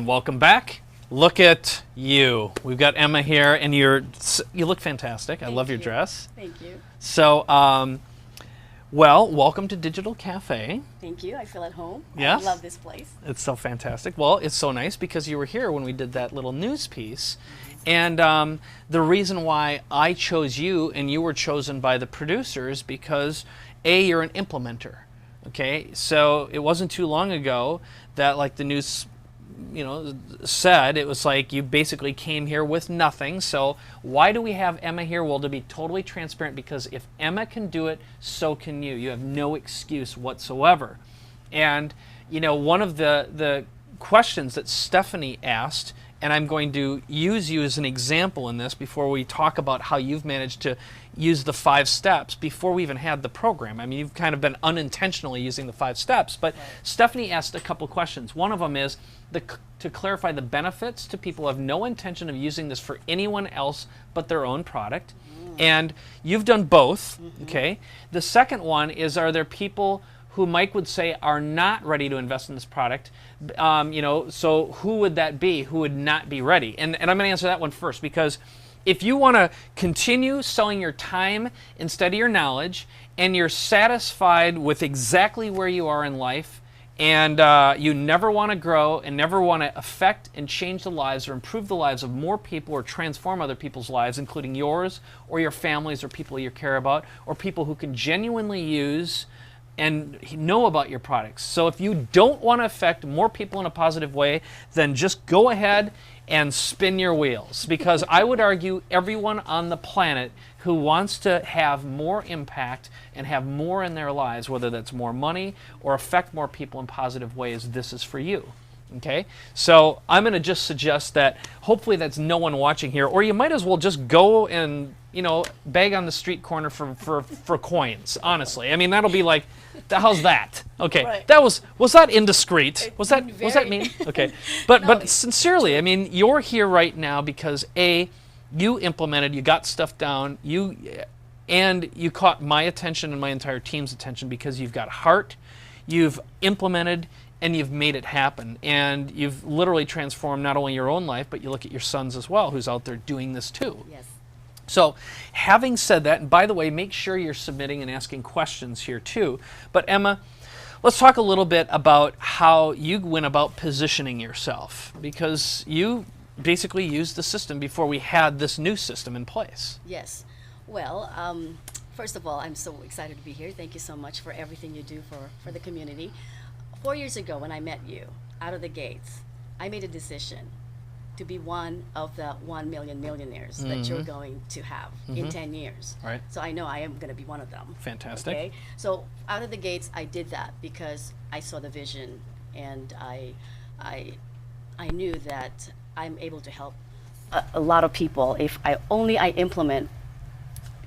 And welcome back. Look at you. We've got Emma here, and you look fantastic. I love your dress. Thank you. So, well, welcome to Digital Cafe. Thank you. I feel at home. Yes? I love this place. It's so fantastic. Well, it's so nice because you were here when we did that little news piece. And the reason why I chose you and you were chosen by the producers because, A, you're an implementer. Okay, so it wasn't too long ago that, like the news, said, it was like you basically came here with nothing. So why do we have Emma here? Well, to be totally transparent, because if Emma can do it, so can you. You have no excuse whatsoever. And one of the questions that Stephanie asked, and I'm going to use you as an example in this before we talk about how you've managed to use the 5 steps before we even had the program. I mean, you've kind of been unintentionally using the 5 steps, but right. Stephanie asked a couple questions. One of them is to clarify the benefits to people who have no intention of using this for anyone else but their own product. And you've done both, okay? The second one is, are there people who Mike would say are not ready to invest in this product? So who would that be? Who would not be ready? And I'm going to answer that one first, because if you want to continue selling your time instead of your knowledge, and you're satisfied with exactly where you are in life, and you never want to grow and never want to affect and change the lives or improve the lives of more people or transform other people's lives, including yours or your families or people you care about, or people who can genuinely use and know about your products. So if you don't want to affect more people in a positive way, then just go ahead and spin your wheels, because I would argue everyone on the planet who wants to have more impact and have more in their lives, whether that's more money or affect more people in positive ways, this is for you. Okay, so I'm going to just suggest that hopefully that's no one watching here, or you might as well just go and beg on the street corner for coins. Honestly, I mean, that'll be like, how's that? Okay, right. That was that indiscreet? Was that mean? Okay, but sincerely, I mean, you're here right now because A, you implemented, you got stuff down, and you caught my attention and my entire team's attention because you've got heart, you've implemented, and you've made it happen. And you've literally transformed not only your own life, but you look at your sons as well, who's out there doing this too. Yes. So having said that, and by the way, make sure you're submitting and asking questions here too. But Emma, let's talk a little bit about how you went about positioning yourself, because you basically used the system before we had this new system in place. Yes. Well, first of all, I'm so excited to be here. Thank you so much for everything you do for the community. 4 years ago when I met you, out of the gates, I made a decision to be one of the 1 million millionaires that you're going to have in 10 years. Right. So I know I am going to be one of them. Fantastic. Okay. So out of the gates, I did that because I saw the vision, and I knew that I'm able to help a lot of people if I implement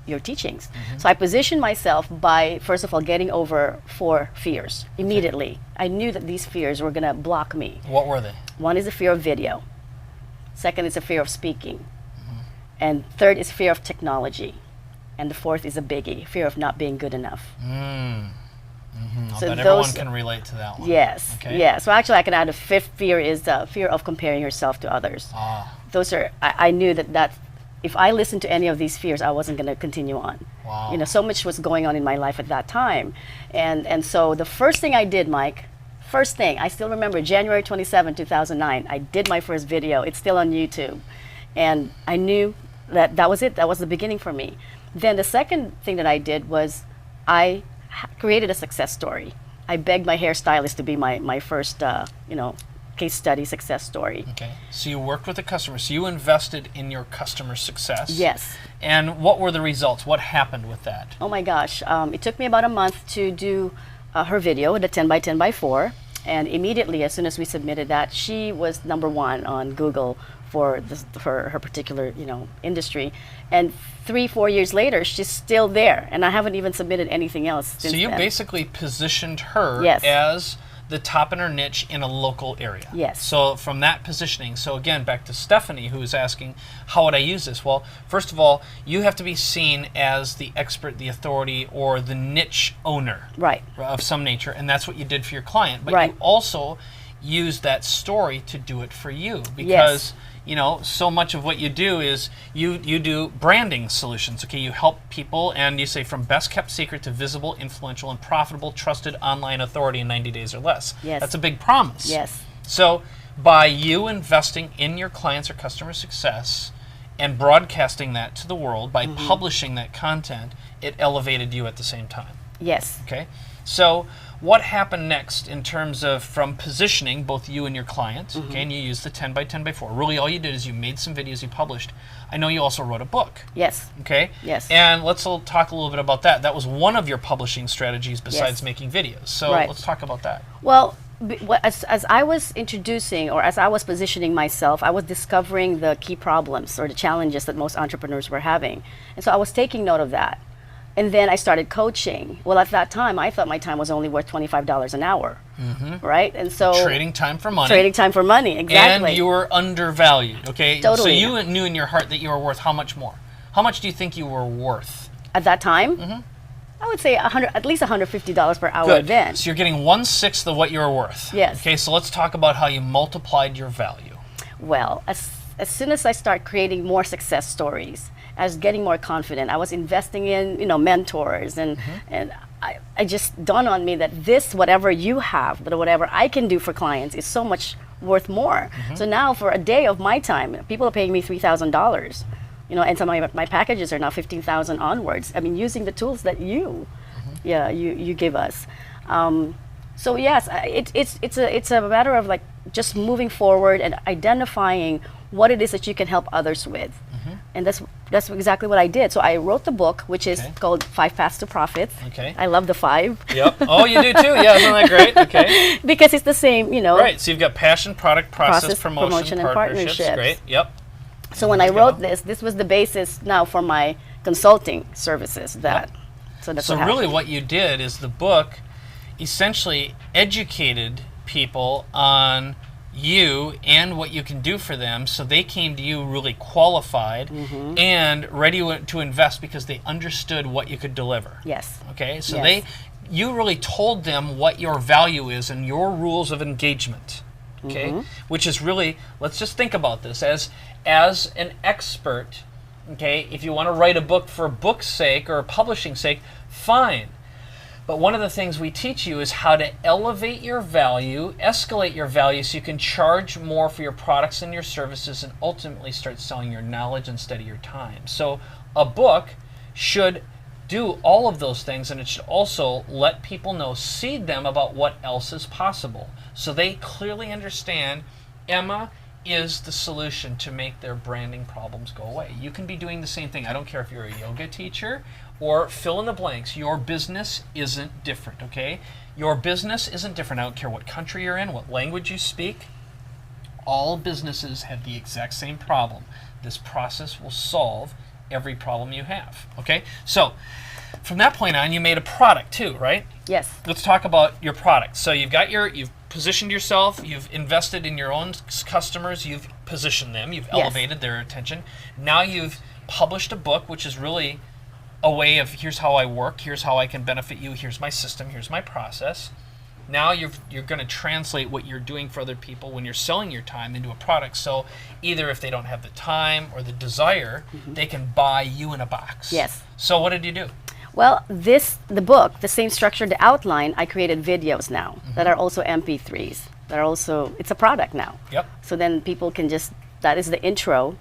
your teachings. So I positioned myself by, first of all, getting over 4 fears immediately. Okay. I knew that these fears were going to block me. What were they? One is the fear of video. Second is the fear of speaking. And third is fear of technology. And the fourth is a biggie, fear of not being good enough. So bet everyone can relate to that one. Yes. Okay. Yeah. So actually I can add a 5th fear is the fear of comparing yourself to others. Those are, I knew that if I listened to any of these fears, I wasn't going to continue on. Wow. So much was going on in my life at that time. And so the first thing I did, Mike, I still remember January 27, 2009, I did my first video. It's still on YouTube. And I knew that was it. That was the beginning for me. Then the second thing that I did was I created a success story. I begged my hairstylist to be my first, case study success story. Okay, so you worked with the customer, so you invested in your customer success. Yes. And what were the results? What happened with that? Oh my gosh, it took me about a month to do her video, the 10 by 10 by 4, and immediately as soon as we submitted that, she was #1 on Google for her particular industry, and 3-4 years later she's still there, and I haven't even submitted anything else since So you then. Basically positioned her Yes. as the top in her niche in a local area. Yes. So from that positioning, so again, back to Stephanie, who was asking, how would I use this? Well, first of all, you have to be seen as the expert, the authority, or the niche owner Right. of some nature, and that's what you did for your client. But Right. you also use that story to do it for you, because you know, so much of what you do is you do branding solutions. Okay, you help people, and you say from best kept secret to visible, influential, and profitable, trusted online authority in 90 days or less. Yes. That's a big promise. Yes. So by you investing in your clients or customer success and broadcasting that to the world, by publishing that content, it elevated you at the same time. Yes. Okay, so what happened next in terms of from positioning both you and your clients? Okay, and you used the 10 by 10 by 4. Really, all you did is you made some videos, you published. I know you also wrote a book. Yes. Okay. Yes. And let's talk a little bit about that. That was one of your publishing strategies besides making videos. So let's talk about that. Well, as I was introducing, or as I was positioning myself, I was discovering the key problems or the challenges that most entrepreneurs were having. And so I was taking note of that. And then I started coaching. Well, at that time, I thought my time was only worth $25 an hour, right? And so trading time for money. Trading time for money, exactly. And you were undervalued, okay? Totally. So you knew in your heart that you were worth how much more? How much do you think you were worth? At that time? I would say at least $150 per hour. Good. Then. So you're getting 1/6 of what you were worth. Yes. Okay, so let's talk about how you multiplied your value. Well, as soon as I start creating more success stories, I was getting more confident. I was investing in, you know, mentors, and I just dawned on me that this, whatever you have, but whatever I can do for clients, is so much worth more. So now, for a day of my time, people are paying me $3,000. You know, and some of my packages are now 15,000 onwards. I mean, using the tools that you give us. So yes, it's a matter of like just moving forward and identifying what it is that you can help others with. And that's exactly what I did. So I wrote the book, which is called 5 Paths to Profit. Okay. I love the 5. Yep. Oh, you do too? Yeah, isn't that great? Okay. Because it's the same, you know. Right, so you've got passion, product, process, promotion, and partnerships. Great, yep. So when I wrote this was the basis now for my consulting services. So that's so what really what you did is the book essentially educated people on you and what you can do for them, so they came to you really qualified and ready to invest because they understood what you could deliver. Yes. Okay, so you really told them what your value is and your rules of engagement. Okay, which is really, let's just think about this as an expert. Okay, if you want to write a book for book's sake or publishing sake, fine. But one of the things we teach you is how to elevate your value, escalate your value so you can charge more for your products and your services and ultimately start selling your knowledge instead of your time. So a book should do all of those things, and it should also let people know, seed them about what else is possible. So they clearly understand Emma is the solution to make their branding problems go away. You can be doing the same thing. I don't care if you're a yoga teacher or fill in the blanks. Your business isn't different, okay? Your business isn't different. I don't care what country you're in, what language you speak. All businesses have the exact same problem. This process will solve every problem you have, okay? So from that point on, you made a product too, right? Yes. Let's talk about your product. So you've positioned yourself, you've invested in your own customers, you've positioned them, you've elevated their attention. Now you've published a book, which is really a way of, here's how I work, here's how I can benefit you, here's my system, here's my process. Now you're going to translate what you're doing for other people when you're selling your time into a product. So either if they don't have the time or the desire, they can buy you in a box. Yes. So what did you do? Well, the book, the same structure, the outline, I created videos now that are also MP3s. That are also, it's a product now. Yep. So then people can that is the intro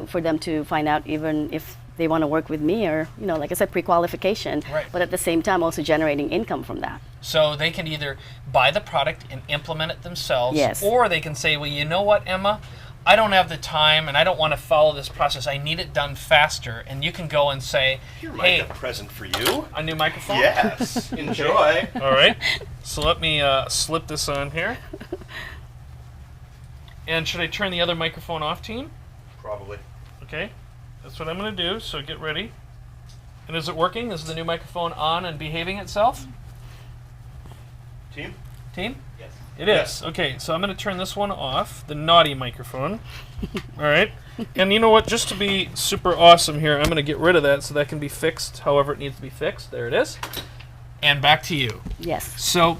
for them to find out, even if they want to work with me, or, you know, like I said, pre-qualification, but at the same time also generating income from that. So they can either buy the product and implement it themselves, or they can say, well, you know what, Emma, I don't have the time and I don't want to follow this process. I need it done faster. And you can go and say, hey, a present for you. A new microphone? Yes. Enjoy. All right. So let me slip this on here. And should I turn the other microphone off, team? Probably. Okay. That's what I'm going to do, so get ready. And is it working? Is the new microphone on and behaving itself? Team? Team? Yes. It is. Okay, so I'm going to turn this one off, the naughty microphone. All right. And you know what? Just to be super awesome here, I'm going to get rid of that so that can be fixed however it needs to be fixed. There it is. And back to you. Yes. So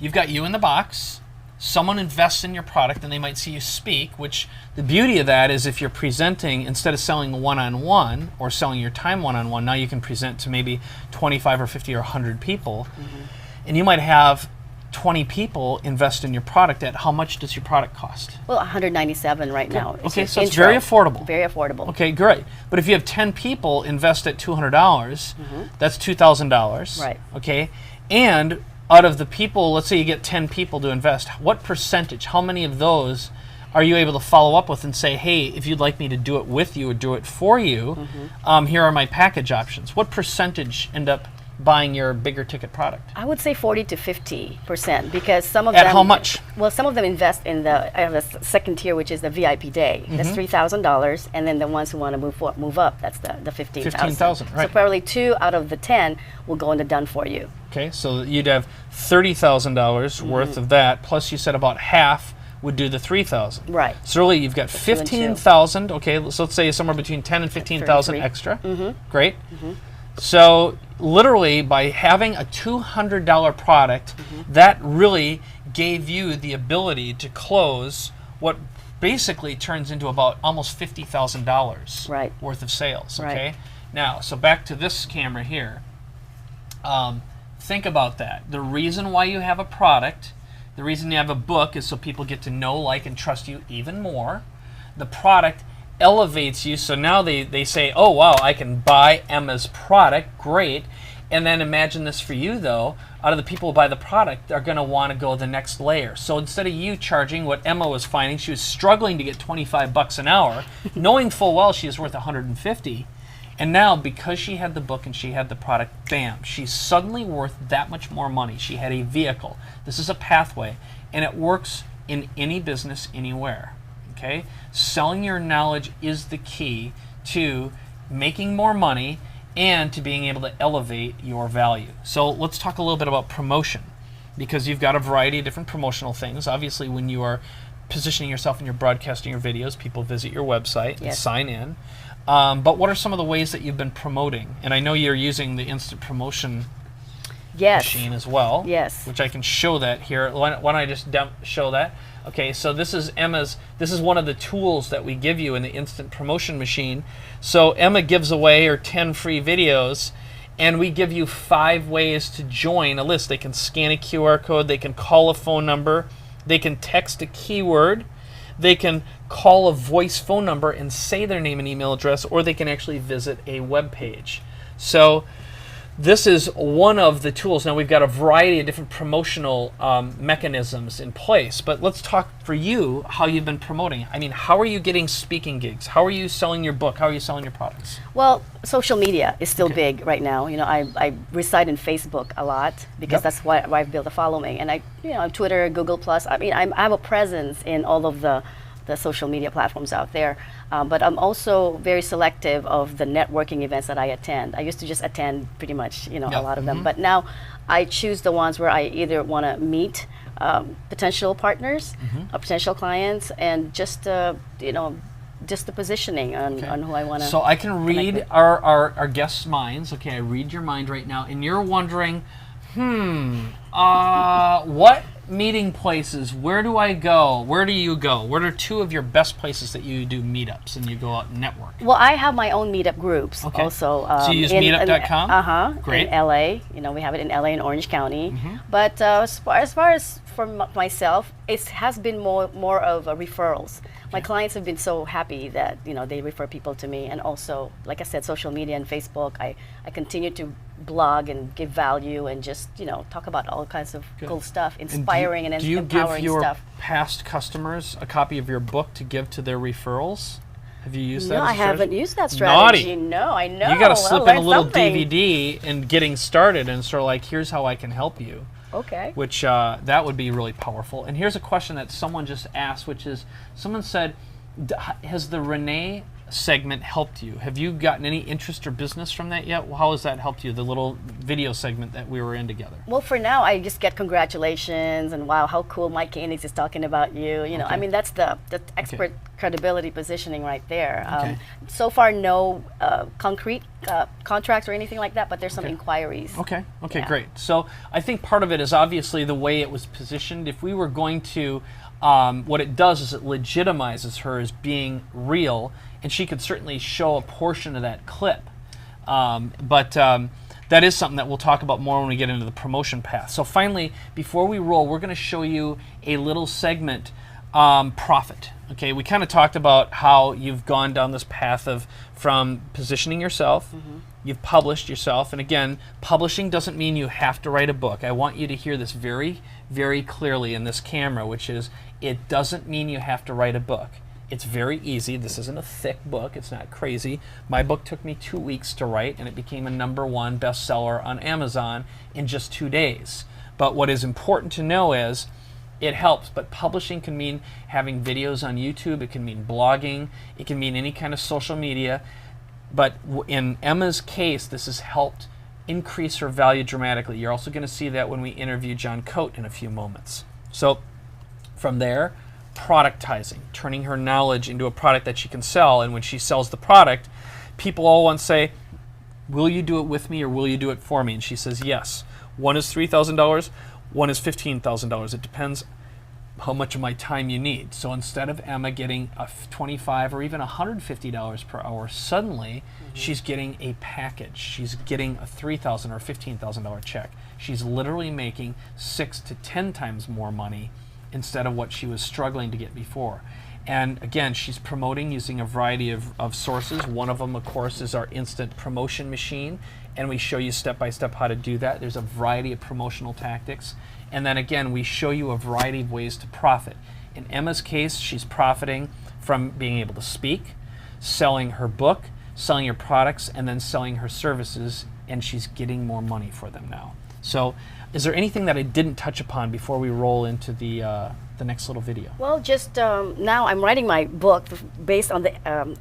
you've got you in the box. Someone invests in your product and they might see you speak, which the beauty of that is if you're presenting, instead of selling one-on-one or selling your time one-on-one, now you can present to maybe 25 or 50 or 100 people. And you might have 20 people invest in your product. At how much does your product cost? Well, 197 right now. Okay, so it's very affordable. Very affordable. Okay, great. But if you have 10 people invest at $200, that's $2,000. Right. Okay, and out of the people, let's say you get 10 people to invest, what percentage, how many of those are you able to follow up with and say, hey, if you'd like me to do it with you or do it for you, here are my package options? What percentage end up buying your bigger ticket product? I would say 40 to 50%, because some of them. At how much? Well, some of them invest in I have a second tier, which is the VIP day. That's $3,000, and then the ones who want to move up, that's the 15,000. 15,000, right. So probably 2 out of the 10 will go into done for you. Okay, so you'd have $30,000 worth of that, plus you said about half would do the 3,000. Right. So really you've got 15,000. Okay, so let's say somewhere between 10 and 15,000 extra. Great. So literally by having a $200 product, that really gave you the ability to close what basically turns into about almost $50,000 worth of sales. Okay. Right. Now, so back to this camera here. Think about that. The reason why you have a product, the reason you have a book is so people get to know, like, and trust you even more. The product elevates you, so now they say, oh, wow, I can buy Emma's product, great. And then imagine this for you, though. Out of the people who buy the product, they're going to want to go the next layer. So instead of you charging what Emma was finding, she was struggling to get 25 bucks an hour, knowing full well she was worth 150. And now, because she had the book and she had the product, bam, she's suddenly worth that much more money. She had a vehicle. This is a pathway, and it works in any business, anywhere. Okay? Selling your knowledge is the key to making more money and to being able to elevate your value. So let's talk a little bit about promotion, because you've got a variety of different promotional things. Obviously, when you are positioning yourself and you're broadcasting your videos, people visit your website and sign in. But what are some of the ways that you've been promoting? And I know you're using the instant promotion machine as well. Yes. Which I can show that here. Why don't I just show that? Okay, so this is Emma's, this is one of the tools that we give you in the instant promotion machine. So Emma gives away her 10 free videos, and we give you 5 ways to join a list. They can scan a QR code, they can call a phone number, they can text a keyword, they can call a voice phone number and say their name and email address, or they can actually visit a web page. So this is one of the tools. Now we've got a variety of different promotional mechanisms in place, but let's talk for you how you've been promoting. I mean, how are you getting speaking gigs? How are you selling your book? How are you selling your products? Well, social media is still big right now. You know, I reside in Facebook a lot because that's why I've built a following, and Twitter, Google Plus. I mean, I have a presence in all of the social media platforms out there, but I'm also very selective of the networking events that I attend. I used to just attend pretty much, a lot of them, but now I choose the ones where I either want to meet potential partners or potential clients, and just just the positioning on who I want to. So I can read our guests' minds. Okay, I read your mind right now, and you're wondering, what meeting places, where do I go? Where do you go? What are 2 of your best places that you do meetups and you go out and network? Well, I have my own meetup groups also. So you use meetup.com? Great. In LA. We have it in LA and Orange County. But as far as for myself, it has been more of referrals. My clients have been so happy that they refer people to me, and also, like I said, social media and Facebook. I continue to blog and give value and just talk about all kinds of cool stuff, inspiring and empowering stuff. Do you give your past customers a copy of your book to give to their referrals? Have you used that? No, as a I strategy? haven't used that strategy. Naughty. No, I know. You got to slip in a little something. DVD and getting started, and sort of like, here's how I can help you. Okay. Which that would be really powerful. And here's a question that someone just asked, which is, someone said, has the Renee segment helped you? Have you gotten any interest or business from that yet? How has that helped you, the little video segment that we were in together? Well, for now, I just get congratulations and wow, how cool Mike Koenigs is talking about you. I mean, that's the expert credibility positioning right there. Okay. So far, no concrete contracts or anything like that, but there's some inquiries. Okay, Yeah. great. So I think part of it is obviously the way it was positioned. If we were going to, what it does is it legitimizes her as being real, and she could certainly show a portion of that clip. But that is something that we'll talk about more when we get into the promotion path. So finally, before we roll, we're going to show you a little segment, profit. Okay, we kind of talked about how you've gone down this path of from positioning yourself, you've published yourself, and again, publishing doesn't mean you have to write a book. I want you to hear this very, very clearly in this camera, which is, it doesn't mean you have to write a book. It's very easy. This isn't a thick book. It's not crazy. My book took me 2 weeks to write, and it became a #1 bestseller on Amazon in just 2 days. But what is important to know is it helps, but publishing can mean having videos on YouTube. It can mean blogging. It can mean any kind of social media. But in Emma's case, this has helped increase her value dramatically. You're also going to see that when we interview John Coate in a few moments. So from there, productizing, turning her knowledge into a product that she can sell. And when she sells the product, people all once say, will you do it with me or will you do it for me? And she says yes. One is $3,000, one is $15,000. It depends how much of my time you need. So instead of Emma getting a $25 or even $150 per hour, suddenly she's getting a package. She's getting a $3,000 or $15,000 check. She's literally making 6 to 10 times more money instead of what she was struggling to get before. And again, she's promoting using a variety of sources. One of them, of course, is our instant promotion machine, and we show you step by step how to do that. There's a variety of promotional tactics. And then again, we show you a variety of ways to profit. In Emma's case, she's profiting from being able to speak, selling her book, selling her products, and then selling her services, and she's getting more money for them now. So is there anything that I didn't touch upon before we roll into the next little video? Well, just now I'm writing my book based on the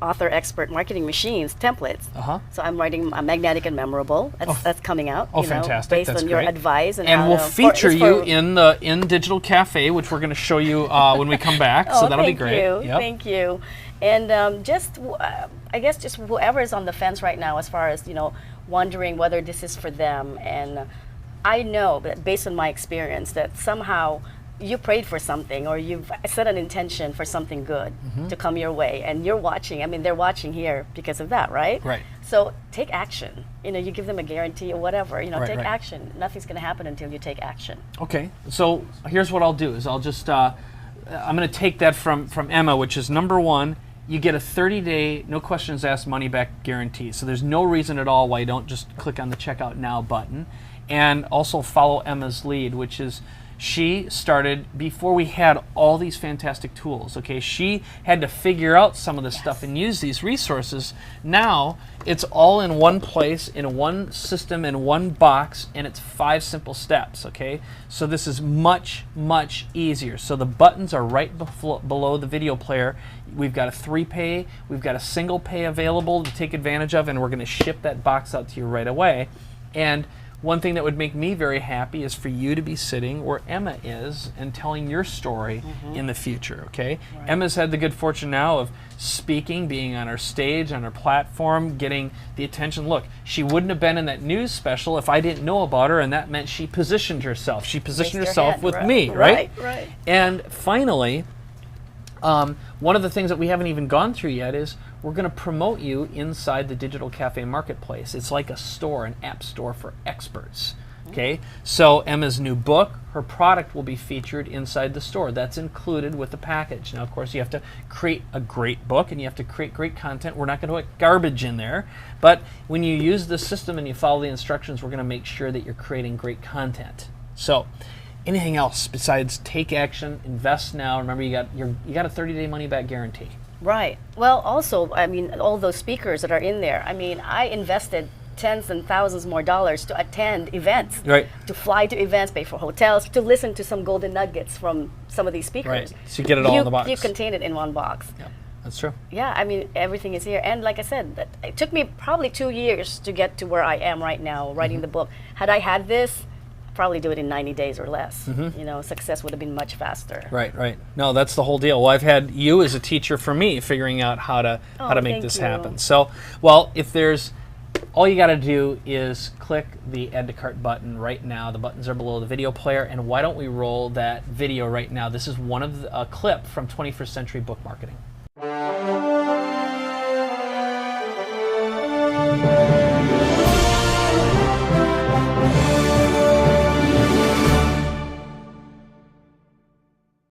author expert marketing machines templates. So I'm writing a magnetic and memorable. That's coming out. Oh, fantastic! Based That's on great. your advice and we'll how feature you in Digital Cafe, which we're going to show you when we come back. So that'll be great. Thank you. And I guess just whoever is on the fence right now, as far as wondering whether this is for them, and I know that based on my experience that somehow you prayed for something or you've set an intention for something good to come your way, and you're watching. I mean, they're watching here because of that, right? Right. So take action. You give them a guarantee or whatever. Take right. action. Nothing's going to happen until you take action. Okay. So here's what I'll do: is I'll just I'm going to take that from Emma, which is #1. You get a 30-day, no questions asked, money-back guarantee. So there's no reason at all why you don't just click on the Checkout Now button. And also follow Emma's lead, which is she started before we had all these fantastic tools. Okay, she had to figure out some of this stuff and use these resources. Now it's all in one place, in one system, in one box, and it's 5 simple steps. Okay, so this is much, much easier. So the buttons are right below the video player. We've got a 3-pay, we've got a single pay available to take advantage of, and we're going to ship that box out to you right away. And one thing that would make me very happy is for you to be sitting where Emma is and telling your story in the future, okay? Right. Emma's had the good fortune now of speaking, being on our stage, on our platform, getting the attention. Look, she wouldn't have been in that news special if I didn't know about her, and that meant she positioned herself. She positioned herself with me, right? Right. And finally, one of the things that we haven't even gone through yet is we're going to promote you inside the Digital Cafe Marketplace. It's like a store, an app store for experts. Okay, so Emma's new book, her product will be featured inside the store. That's included with the package. Now, of course, you have to create a great book and you have to create great content. We're not going to put garbage in there, but when you use the system and you follow the instructions, we're going to make sure that you're creating great content. So, anything else besides take action, invest now? Remember, you got a 30-day money-back guarantee. Right. Well, also, I mean, all those speakers that are in there. I mean, I invested tens and thousands more dollars to attend events, right? To fly to events, pay for hotels, to listen to some golden nuggets from some of these speakers. Right. So you get it all in the box. You contain it in one box. Yeah, that's true. Yeah, I mean, everything is here. And like I said, it took me probably 2 years to get to where I am right now, writing the book. Had I had this, probably do it in 90 days or less. Mm-hmm. You know, success would have been much faster. Right, right. No, that's the whole deal. Well, I've had you as a teacher for me, figuring out how to make thank this you. happen. So, well, if there's, all you got to do is click the Add to Cart button right now. The buttons are below the video player, and why don't we roll that video right now? This is one of a clip from 21st Century Book Marketing.